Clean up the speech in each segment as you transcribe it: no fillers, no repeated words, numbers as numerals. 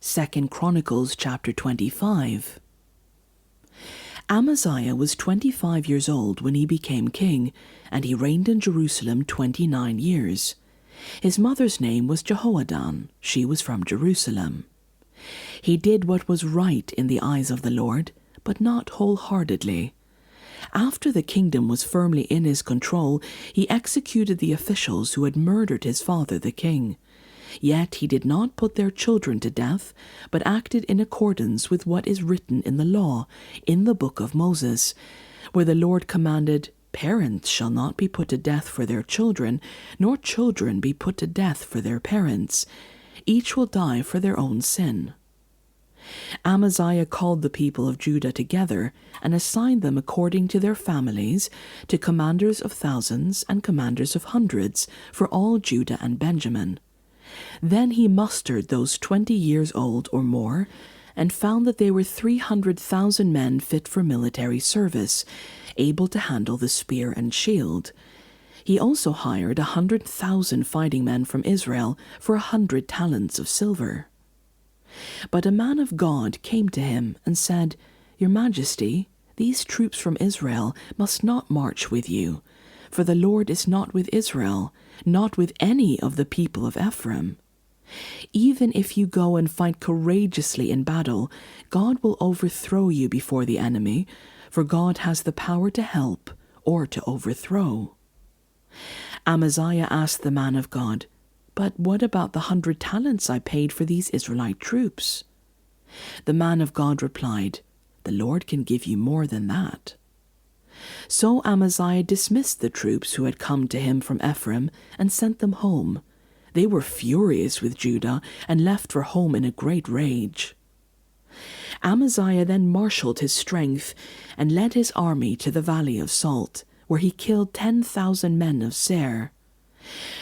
2 Chronicles chapter 25. Amaziah was 25 years old when he became king, and he reigned in Jerusalem 29 years. His mother's name was Jehoadan. She was from Jerusalem. He did what was right in the eyes of the Lord, but not wholeheartedly. After the kingdom was firmly in his control, he executed the officials who had murdered his father the king. Yet he did not put their children to death, but acted in accordance with what is written in the law, in the book of Moses, where the Lord commanded, "Parents shall not be put to death for their children, nor children be put to death for their parents. Each will die for their own sin." Amaziah called the people of Judah together and assigned them according to their families to commanders of thousands and commanders of hundreds for all Judah and Benjamin. Then he mustered those 20 years old or more, and found that they were 300,000 men fit for military service, able to handle the spear and shield. He also hired 100,000 fighting men from Israel for 100 talents of silver. But a man of God came to him and said, "Your Majesty, these troops from Israel must not march with you, for the Lord is not with Israel, not with any of the people of Ephraim. Even if you go and fight courageously in battle, God will overthrow you before the enemy, for God has the power to help or to overthrow." Amaziah asked the man of God, "But what about the 100 talents I paid for these Israelite troops?" The man of God replied, "The Lord can give you more than that." So Amaziah dismissed the troops who had come to him from Ephraim and sent them home. They were furious with Judah and left for home in a great rage. Amaziah then marshaled his strength and led his army to the Valley of Salt, where he killed 10,000 men of Seir.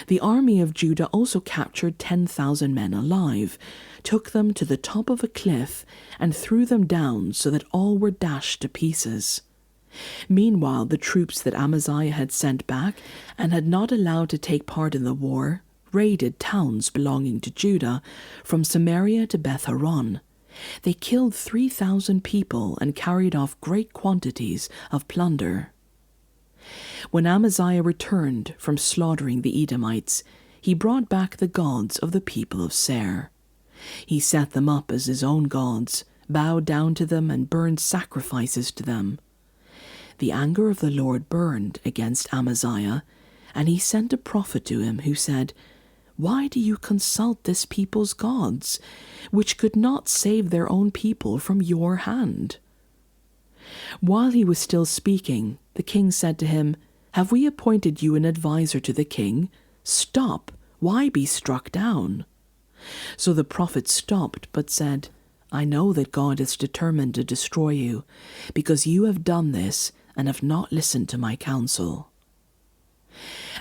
The army of Judah also captured 10,000 men alive, took them to the top of a cliff, and threw them down so that all were dashed to pieces. Meanwhile, the troops that Amaziah had sent back and had not allowed to take part in the war raided towns belonging to Judah, from Samaria to Beth-horon. They killed 3,000 people and carried off great quantities of plunder. When Amaziah returned from slaughtering the Edomites, he brought back the gods of the people of Seir. He set them up as his own gods, bowed down to them, and burned sacrifices to them. The anger of the Lord burned against Amaziah, and he sent a prophet to him who said, "Why do you consult this people's gods, which could not save their own people from your hand?" While he was still speaking, the king said to him, "Have we appointed you an adviser to the king? Stop! Why be struck down?" So the prophet stopped, but said, "I know that God is determined to destroy you, because you have done this and have not listened to my counsel."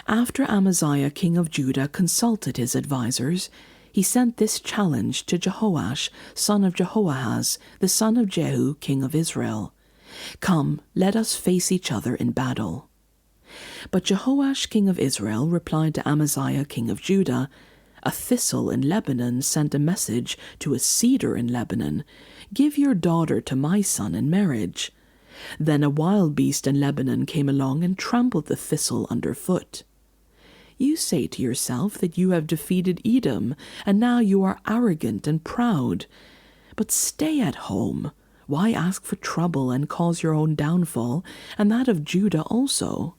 After Amaziah, king of Judah, consulted his advisers, he sent this challenge to Jehoash, son of Jehoahaz, the son of Jehu, king of Israel. "Come, let us face each other in battle." But Jehoash, king of Israel, replied to Amaziah, king of Judah, "A thistle in Lebanon sent a message to a cedar in Lebanon, 'Give your daughter to my son in marriage.' Then a wild beast in Lebanon came along and trampled the thistle underfoot. You say to yourself that you have defeated Edom, and now you are arrogant and proud. But stay at home. Why ask for trouble and cause your own downfall, and that of Judah also?"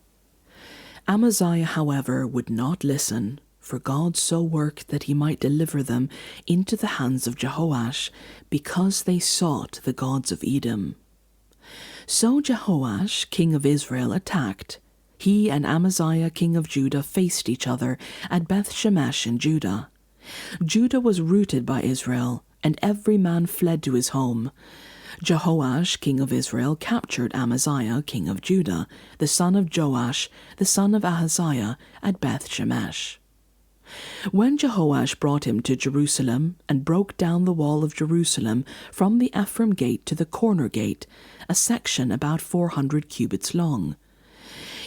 Amaziah, however, would not listen, for God so worked that he might deliver them into the hands of Jehoash, because they sought the gods of Edom. So Jehoash, king of Israel, attacked. He and Amaziah, king of Judah, faced each other at Beth-shemesh in Judah. Judah was routed by Israel, and every man fled to his home. Jehoash, king of Israel, captured Amaziah, king of Judah, the son of Joash, the son of Ahaziah, at Beth-shemesh. When Jehoash brought him to Jerusalem and broke down the wall of Jerusalem from the Ephraim gate to the corner gate, a section about 400 cubits long,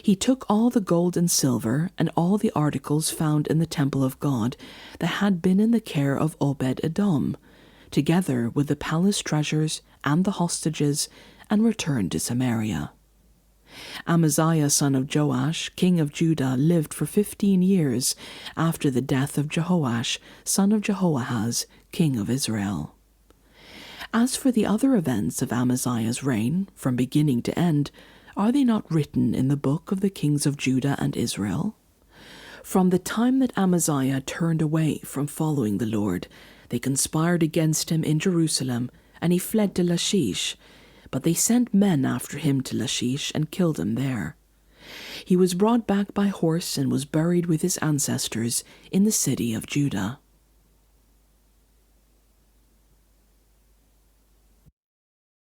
he took all the gold and silver and all the articles found in the temple of God that had been in the care of Obed-Edom, together with the palace treasures and the hostages, and returned to Samaria. Amaziah son of Joash, king of Judah, lived for 15 years after the death of Jehoash, son of Jehoahaz, king of Israel. As for the other events of Amaziah's reign, from beginning to end, are they not written in the book of the kings of Judah and Israel? From the time that Amaziah turned away from following the Lord, they conspired against him in Jerusalem, and he fled to Lachish. But they sent men after him to Lachish and killed him there. He was brought back by horse and was buried with his ancestors in the city of Judah.